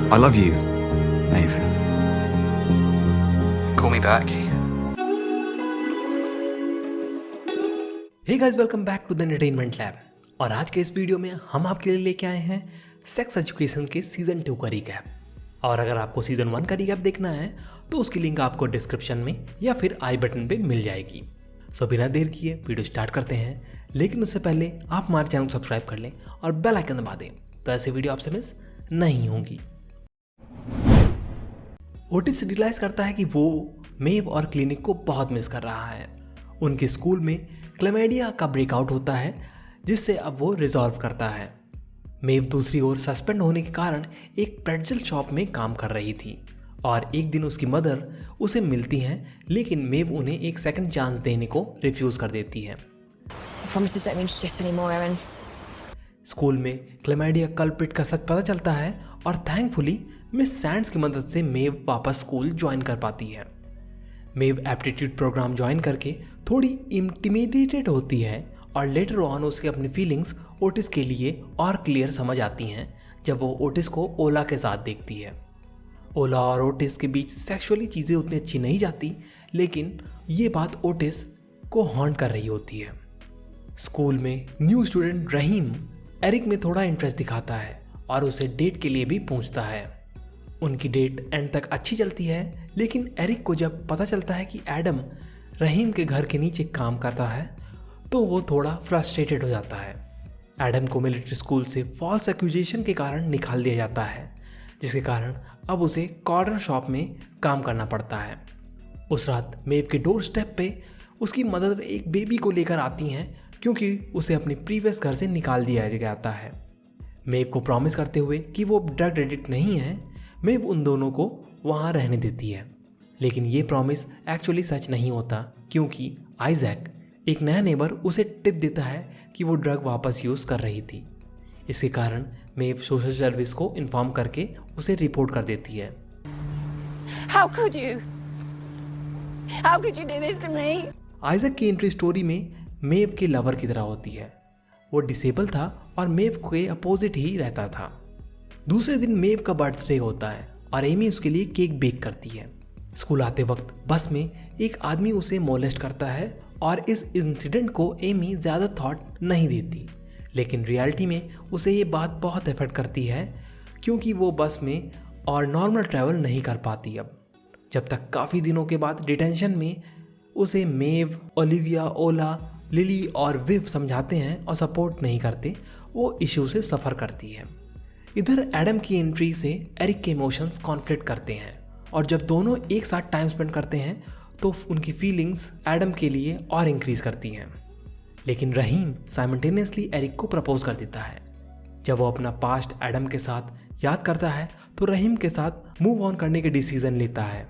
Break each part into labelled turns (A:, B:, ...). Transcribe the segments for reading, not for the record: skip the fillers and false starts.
A: I love you, Maeve. Call me back.
B: Hey guys, welcome back to the entertainment lab. और आज के इस video में हम आपके लिए लेके आए हैं सेक्स एजुकेशन के सीजन 2 का रिकैप। और अगर आपको सीजन 1 का रिकैप देखना है तो उसकी लिंक आपको डिस्क्रिप्शन में या फिर आई बटन पे मिल जाएगी। सो बिना देर किए वीडियो स्टार्ट करते हैं, लेकिन उससे पहले आप हमारे चैनल को सब्सक्राइब कर लें और बेल आइकन दबा दें तो ऐसी वीडियो आपसे मिस नहीं होंगी। ओटिस रियलाइज करता है कि वो मेव और क्लिनिक को बहुत मिस कर रहा है। उनके स्कूल में क्लेमेडिया का ब्रेकआउट होता है जिससे अब वो रिजॉल्व करता है। मेव दूसरी ओर सस्पेंड होने के कारण एक प्रेट्जेल शॉप में काम कर रही थी और एक दिन उसकी मदर उसे मिलती हैं, लेकिन मेव उन्हें एक सेकंड चांस देने को रिफ्यूज कर देती है। स्कूल में क्लेमेडिया कल्प्रिट का सच पता चलता है और थैंकफुली मिस सैंड्स की मदद से मेव वापस स्कूल ज्वाइन कर पाती है। मेव एप्टीट्यूड प्रोग्राम ज्वाइन करके थोड़ी इंटिमिडेटेड होती है और लेटर ऑन उसके अपनी फीलिंग्स ओटिस के लिए और क्लियर समझ आती हैं जब वो ओटिस को ओला के साथ देखती है। ओला और ओटिस के बीच सेक्सुअली चीज़ें उतनी अच्छी नहीं जाती, लेकिन ये बात ओटिस को हॉन्ट कर रही होती है। स्कूल में न्यू स्टूडेंट रहीम एरिक में थोड़ा इंटरेस्ट दिखाता है और उसे डेट के लिए भी पूछता है। उनकी डेट एंड तक अच्छी चलती है, लेकिन एरिक को जब पता चलता है कि एडम रहीम के घर के नीचे काम करता है तो वो थोड़ा फ्रस्ट्रेटेड हो जाता है। एडम को मिलिट्री स्कूल से फॉल्स एक्यूजेशन के कारण निकाल दिया जाता है, जिसके कारण अब उसे कॉर्नर शॉप में काम करना पड़ता है। उस रात मेव के डोर स्टेप पे उसकी मदर एक बेबी को लेकर आती हैं क्योंकि उसे अपने प्रीवियस घर से निकाल दिया जाता है। मेव को प्रॉमिस करते हुए कि वो ड्रग एडिक्ट नहीं है, मेव उन दोनों को वहाँ रहने देती है। लेकिन ये प्रॉमिस एक्चुअली सच नहीं होता क्योंकि आइजैक एक नया नेबर उसे टिप देता है कि वो ड्रग वापस यूज़ कर रही थी। इसके कारण मेव सोशल सर्विस को इन्फॉर्म करके उसे रिपोर्ट कर देती है।
C: How could you? How could you do this to me?
B: Isaac की एंट्री स्टोरी में मेव के लवर की तरह होती है। वो डिसेबल था और मेव के अपोजिट ही रहता था। दूसरे दिन मेव का बर्थडे होता है और एमी उसके लिए केक बेक करती है। स्कूल आते वक्त बस में एक आदमी उसे मोलेस्ट करता है और इस इंसिडेंट को एमी ज़्यादा थॉट नहीं देती, लेकिन रियलिटी में उसे ये बात बहुत अफेक्ट करती है क्योंकि वो बस में और नॉर्मल ट्रैवल नहीं कर पाती। अब जब तक काफ़ी दिनों के बाद डिटेंशन में उसे मेव, ओलिविया, ओला, लिली और विव समझाते हैं और सपोर्ट नहीं करते, वो इशू से सफ़र करती है। इधर एडम की एंट्री से एरिक के इमोशंस कॉन्फ्लिक्ट करते हैं और जब दोनों एक साथ टाइम स्पेंड करते हैं तो उनकी फीलिंग्स एडम के लिए और इंक्रीज करती हैं। लेकिन रहीम साइमल्टेनियसली एरिक को प्रपोज कर देता है। जब वो अपना पास्ट एडम के साथ याद करता है तो रहीम के साथ मूव ऑन करने के डिसीजन लेता है।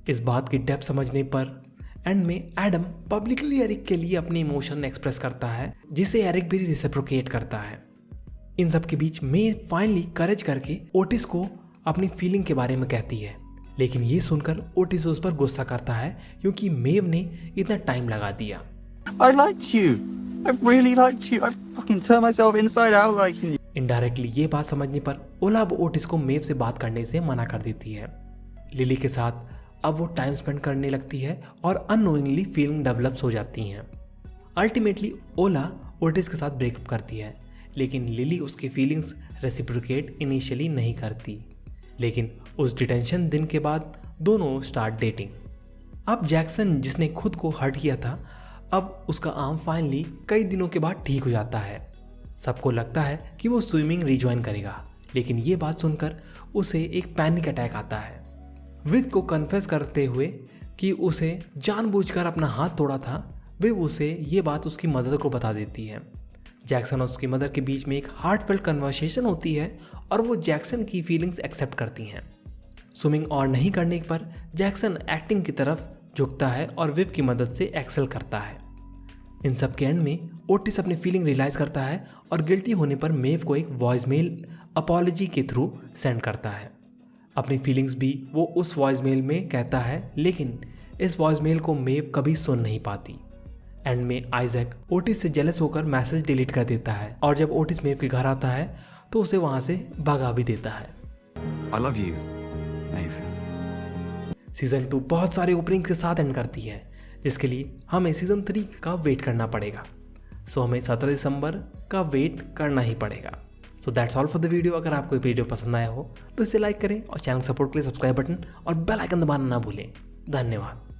B: इस बात की डेप्थ समझने पर एंड में एडम पब्लिकली एरिक के लिए अपने इमोशन एक्सप्रेस करता है, जिसे एरिक भी रिसिप्रोकेट करता है। इन सब के बीच मे फाइनली करेज करके ओटिस को अपनी फीलिंग के बारे में कहती है, लेकिन ये सुनकर ओटिस उस पर गुस्सा करता है क्योंकि मेव ने इतना टाइम लगा दिया।
D: I liked you. I really liked you. I fucking turned myself inside out liking you.
B: Indirectly ये बात समझने पर ओला अब ओटिस को मेव से बात करने से मना कर देती है। लिली के साथ अब वो टाइम स्पेंड करने लगती है और अननोइंगली फीलिंग डेवलप्स हो जाती हैं। अल्टीमेटली ओला ओटिस के साथ ब्रेकअप करती है, लेकिन लिली उसकी फीलिंग्स रेसिप्रोकेट इनिशियली नहीं करती। लेकिन उस डिटेंशन दिन के बाद दोनों स्टार्ट डेटिंग। अब जैक्सन, जिसने खुद को हर्ट किया था, अब उसका आर्म फाइनली कई दिनों के बाद ठीक हो जाता है। सबको लगता है कि वो स्विमिंग रिज्वाइन करेगा, लेकिन ये बात सुनकर उसे एक पैनिक अटैक आता है। विव को कन्फेस करते हुए कि उसे जानबूझकर अपना हाथ तोड़ा था, विव उसे ये बात उसकी मदर को बता देती है। जैक्सन और उसकी मदर के बीच में एक हार्टफेल्ट कन्वर्सेशन होती है और वो जैक्सन की फीलिंग्स एक्सेप्ट करती हैं। स्विमिंग और नहीं करने पर जैक्सन एक्टिंग की तरफ झुकता है और विव की मदद से एक्सेल करता है। इन सब के एंड में ओटिस अपनी फीलिंग रियलाइज करता है और गिल्टी होने पर मेव को एक वॉइस मेल अपॉलॉजी के थ्रू सेंड करता है। अपनी फीलिंग्स भी वो उस वॉइस मेल में कहता है, लेकिन इस वॉइस मेल को मेव कभी सुन नहीं पाती। एंड में आइजैक ओटिस से जेलस होकर मैसेज डिलीट कर देता है और जब ओटिस मेव के घर आता है तो उसे वहाँ से भगा भी देता है।
A: I love you, Maeve.
B: Season 2 बहुत सारे ओपनिंग्स के साथ एंड करती है, जिसके लिए हमें सीज़न 3 का वेट करना पड़ेगा। सो हमें 17 दिसंबर का वेट करना ही पड़ेगा। So that's all for the video. अगर आपको ये वीडियो पसंद आया हो तो इसे लाइक करें और चैनल सपोर्ट के लिए सब्सक्राइब बटन और बेल आइकन दबाना ना भूलें। धन्यवाद।